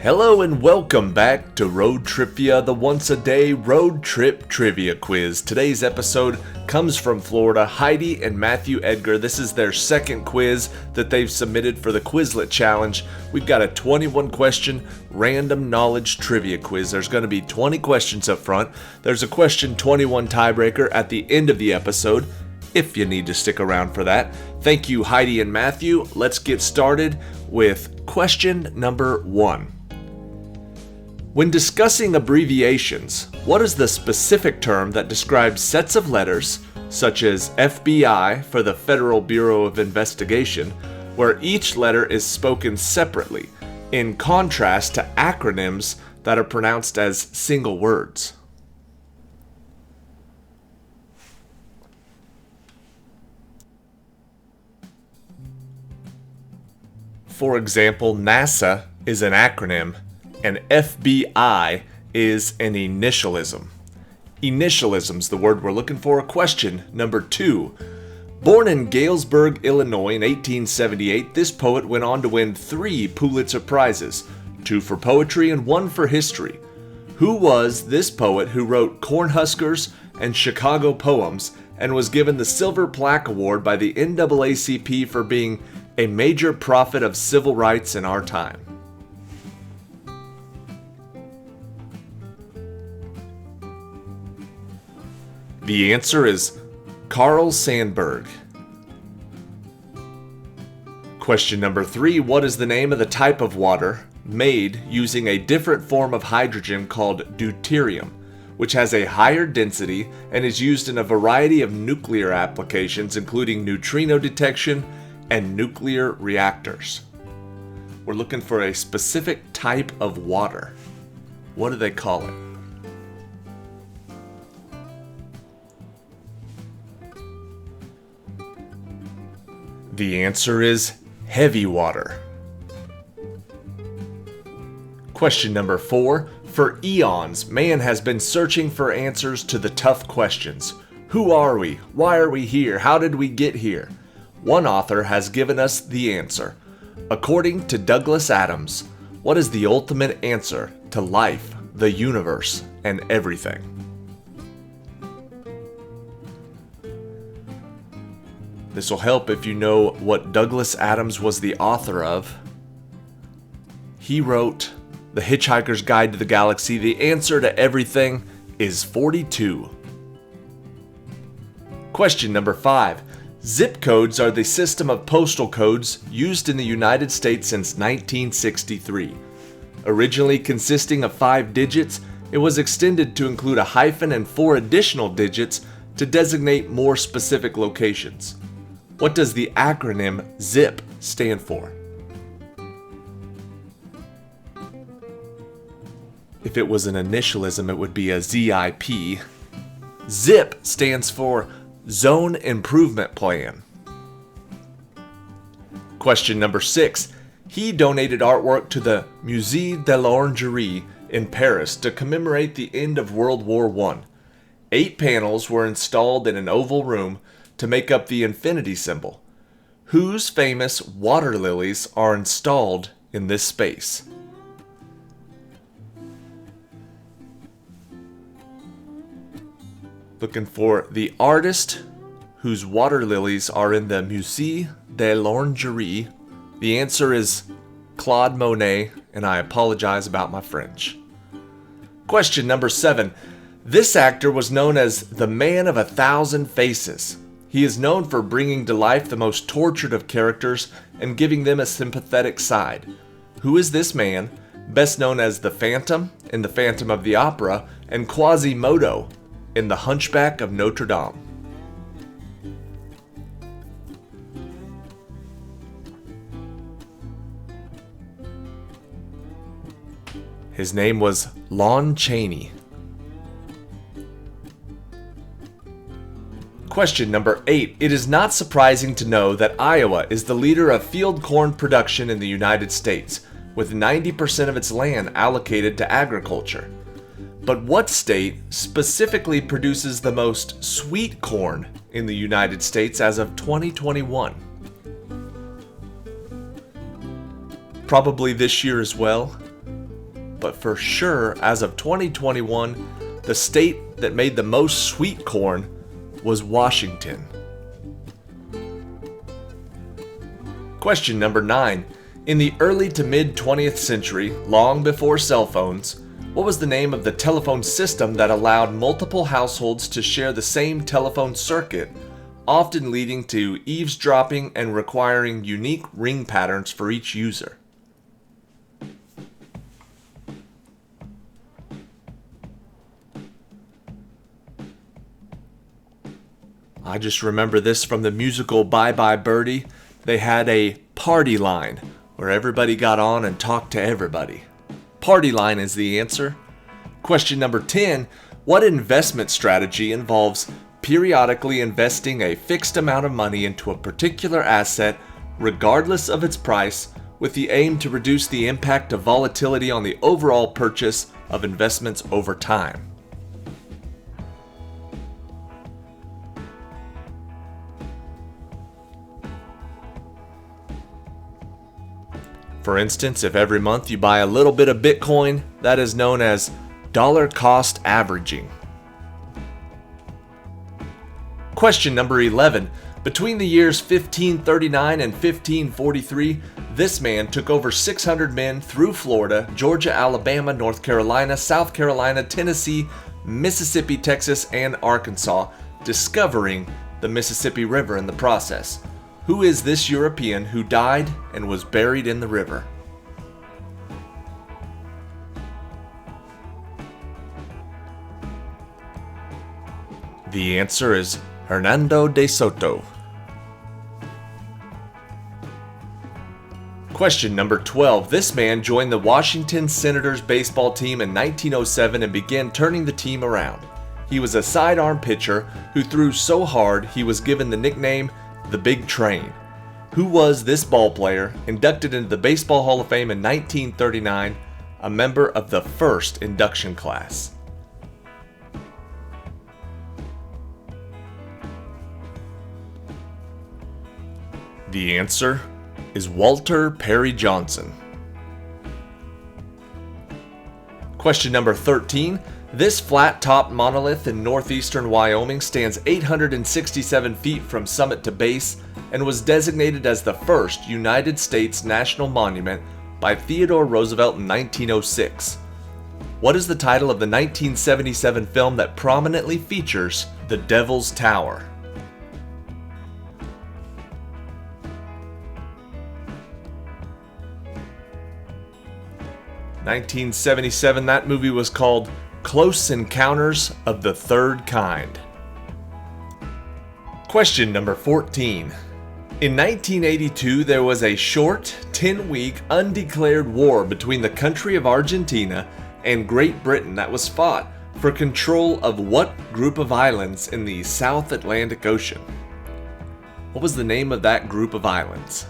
Hello and welcome back to ROADTRIpVIA, the once-a-day road trip trivia quiz. Today's episode comes from Florida. Heidi and Matthew Edgar, this is their second quiz that they've submitted for the Quizlet challenge. We've got a 21-question random knowledge trivia quiz. There's going to be 20 questions up front. There's a question 21 tiebreaker at the end of the episode, if you need to stick around for that. Thank you, Heidi and Matthew. Let's get started with question number 1. When discussing abbreviations, what is the specific term that describes sets of letters, such as FBI for the Federal Bureau of Investigation, where each letter is spoken separately, in contrast to acronyms that are pronounced as single words? For example, NASA is an acronym, and FBI is an initialism. Initialism's the word we're looking for. Question number 2. Born in Galesburg, Illinois in 1878, this poet went on to win 3 Pulitzer Prizes, 2 for poetry and 1 for history. Who was this poet who wrote Cornhuskers and Chicago Poems and was given the Silver Plaque Award by the NAACP for being a major prophet of civil rights in our time? The answer is Carl Sandburg. Question number 3. What is the name of the type of water made using a different form of hydrogen called deuterium, which has a higher density and is used in a variety of nuclear applications, including neutrino detection and nuclear reactors? We're looking for a specific type of water. What do they call it? The answer is heavy water. Question number 4. For eons, man has been searching for answers to the tough questions. Who are we? Why are we here? How did we get here? One author has given us the answer. According to Douglas Adams, what is the ultimate answer to life, the universe, and everything? This will help if you know what Douglas Adams was the author of. He wrote The Hitchhiker's Guide to the Galaxy. The answer to everything is 42. Question number 5. Zip codes are the system of postal codes used in the United States since 1963. Originally consisting of 5 digits, it was extended to include a hyphen and 4 additional digits to designate more specific locations. What does the acronym ZIP stand for? If it was an initialism, it would be a ZIP. ZIP stands for Zone Improvement Plan. Question number 6. He donated artwork to the Musée de l'Orangerie in Paris to commemorate the end of World War I. 8 panels were installed in an oval room to make up the infinity symbol. Whose famous water lilies are installed in this space? Looking for the artist whose water lilies are in the Musée de l'Orangerie. The answer is Claude Monet, and I apologize about my French. Question number 7. This actor was known as the Man of 1,000 Faces. He is known for bringing to life the most tortured of characters and giving them a sympathetic side. Who is this man, best known as the Phantom in The Phantom of the Opera and Quasimodo in The Hunchback of Notre Dame? His name was Lon Chaney. Question number 8. It is not surprising to know that Iowa is the leader of field corn production in the United States, with 90% of its land allocated to agriculture. But what state specifically produces the most sweet corn in the United States as of 2021? Probably this year as well. but for sure, as of 2021, the state that made the most sweet corn was Washington. Question number 9. In the early to mid 20th century, long before cell phones, what was the name of the telephone system that allowed multiple households to share the same telephone circuit, often leading to eavesdropping and requiring unique ring patterns for each user? I just remember this from the musical Bye Bye Birdie. They had a party line where everybody got on and talked to everybody. Party line is the answer. Question number 10. What investment strategy involves periodically investing a fixed amount of money into a particular asset, regardless of its price, with the aim to reduce the impact of volatility on the overall purchase of investments over time? For instance, if every month you buy a little bit of Bitcoin, that is known as dollar cost averaging. Question number 11. Between the years 1539 and 1543, this man took over 600 men through Florida, Georgia, Alabama, North Carolina, South Carolina, Tennessee, Mississippi, Texas, and Arkansas, discovering the Mississippi River in the process. Who is this European who died and was buried in the river? The answer is Hernando de Soto. Question number 12. This man joined the Washington Senators baseball team in 1907 and began turning the team around. He was a sidearm pitcher who threw so hard he was given the nickname the Big Train. Who was this ball player, inducted into the Baseball Hall of Fame in 1939, a member of the first induction class? The answer is Walter Perry Johnson. Question number 13. This flat-topped monolith in northeastern Wyoming stands 867 feet from summit to base and was designated as the first United States national monument by Theodore Roosevelt in 1906. What is the title of the 1977 film that prominently features the Devil's Tower? (1977), that movie was called Close Encounters of the Third Kind. Question number 14. In 1982, there was a short, 10-week, undeclared war between the country of Argentina and Great Britain that was fought for control of what group of islands in the South Atlantic Ocean? What was the name of that group of islands?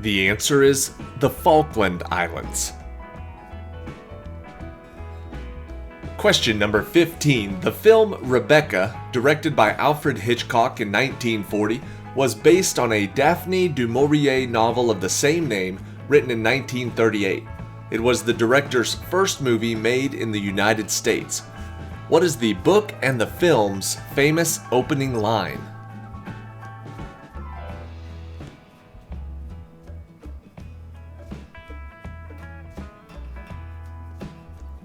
The answer is the Falkland Islands. Question number 15. The film Rebecca, directed by Alfred Hitchcock in 1940, was based on a Daphne du Maurier novel of the same name, written in 1938. It was the director's first movie made in the United States. What is the book and the film's famous opening line?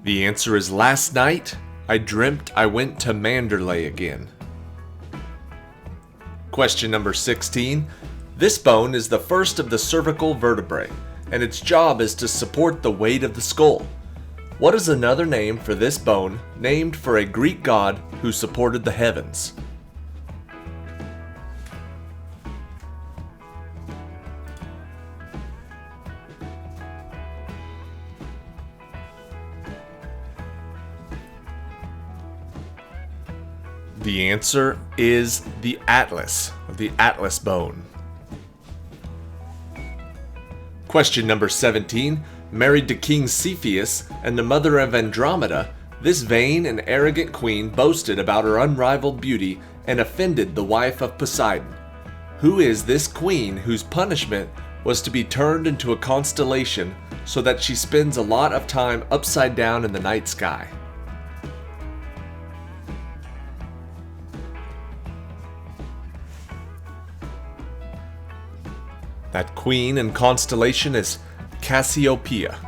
The answer is Last Night, I Dreamt I Went to Manderley Again. Question number 16. This bone is the first of the cervical vertebrae, and its job is to support the weight of the skull. What is another name for this bone, named for a Greek god who supported the heavens? The answer is the atlas, or the atlas bone. Question number 17. Married to King Cepheus and the mother of Andromeda, This vain and arrogant queen boasted about her unrivaled beauty and offended the wife of Poseidon. Who is this queen whose punishment was to be turned into a constellation so that she spends a lot of time upside down in the night sky? That queen and constellation is Cassiopeia.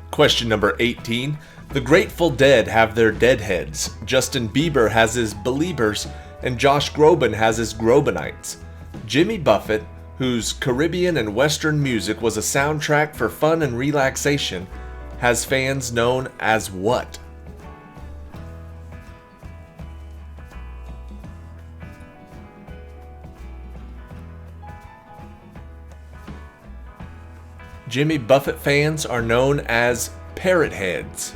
Question number 18. The Grateful Dead have their Deadheads, Justin Bieber has his Beliebers, and Josh Groban has his Grobanites. Jimmy Buffett, whose Caribbean and Western music was a soundtrack for fun and relaxation, has fans known as what? Jimmy Buffett fans are known as parrot heads.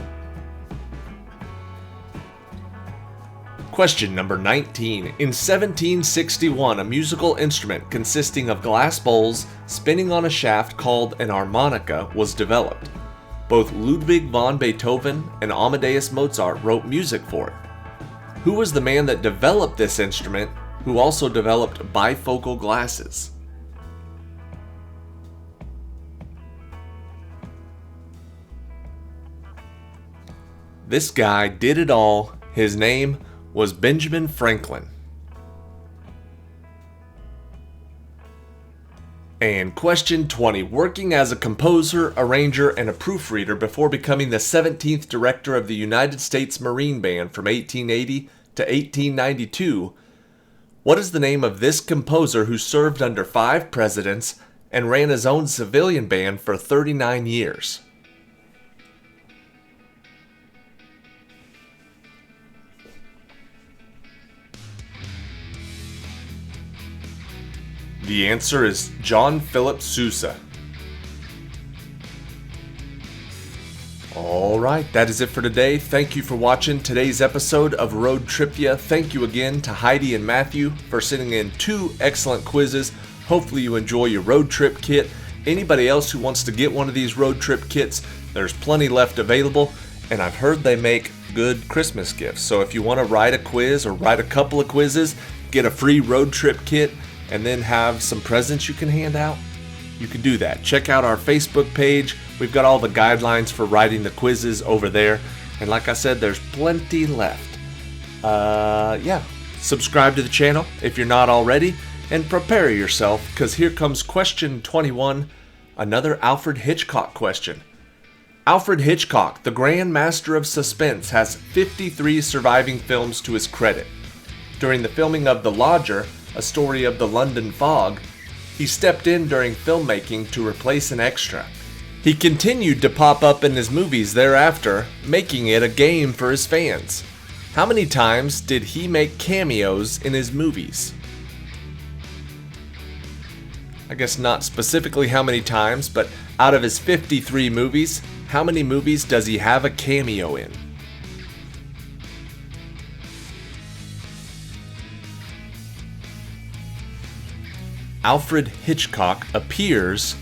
Question number 19. In 1761, a musical instrument consisting of glass bowls spinning on a shaft called an harmonica was developed. Both Ludwig van Beethoven and Amadeus Mozart wrote music for it. Who was the man that developed this instrument, who also developed bifocal glasses? This guy did it all. His name was Benjamin Franklin. And question 20. Working as a composer, arranger, and a proofreader before becoming the 17th director of the United States Marine Band from 1880 to 1892, what is the name of this composer who served under 5 presidents and ran his own civilian band for 39 years? The answer is John Philip Sousa. Alright, that is it for today. Thank you for watching today's episode of ROADTRIpVIA. Thank you again to Heidi and Matthew for sending in 2 excellent quizzes. Hopefully you enjoy your road trip kit. Anybody else who wants to get one of these road trip kits, there's plenty left available, and I've heard they make good Christmas gifts. So if you want to write a quiz or write a couple of quizzes, get a free road trip kit, and then have some presents you can hand out, you can do that. Check out our Facebook page. We've got all the guidelines for writing the quizzes over there. And like I said, there's plenty left. Subscribe to the channel if you're not already, and prepare yourself, because here comes question 21, another Alfred Hitchcock question. Alfred Hitchcock, the Grand Master of Suspense, has 53 surviving films to his credit. During the filming of The Lodger, a story of the London fog, he stepped in during filmmaking to replace an extra. He continued to pop up in his movies thereafter, making it a game for his fans. How many times did he make cameos in his movies? I guess not specifically how many times, but out of his 53 movies, how many movies does he have a cameo in? Alfred Hitchcock appears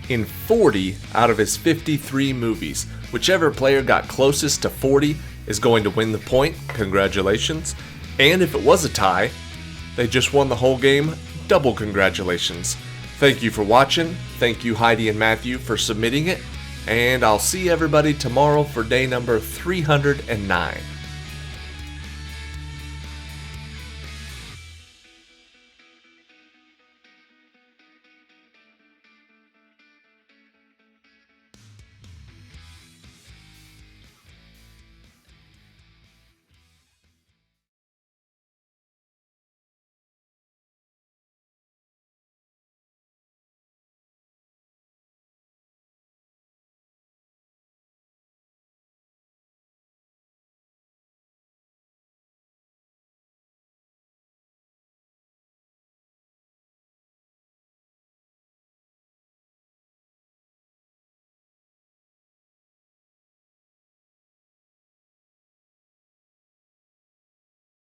in 40 out of his 53 movies. Whichever player got closest to 40 is going to win the point. Congratulations. And if it was a tie, they just won the whole game. Double congratulations. Thank you for watching. Thank you, Heidi and Matthew, for submitting it. And I'll see everybody tomorrow for day number 309.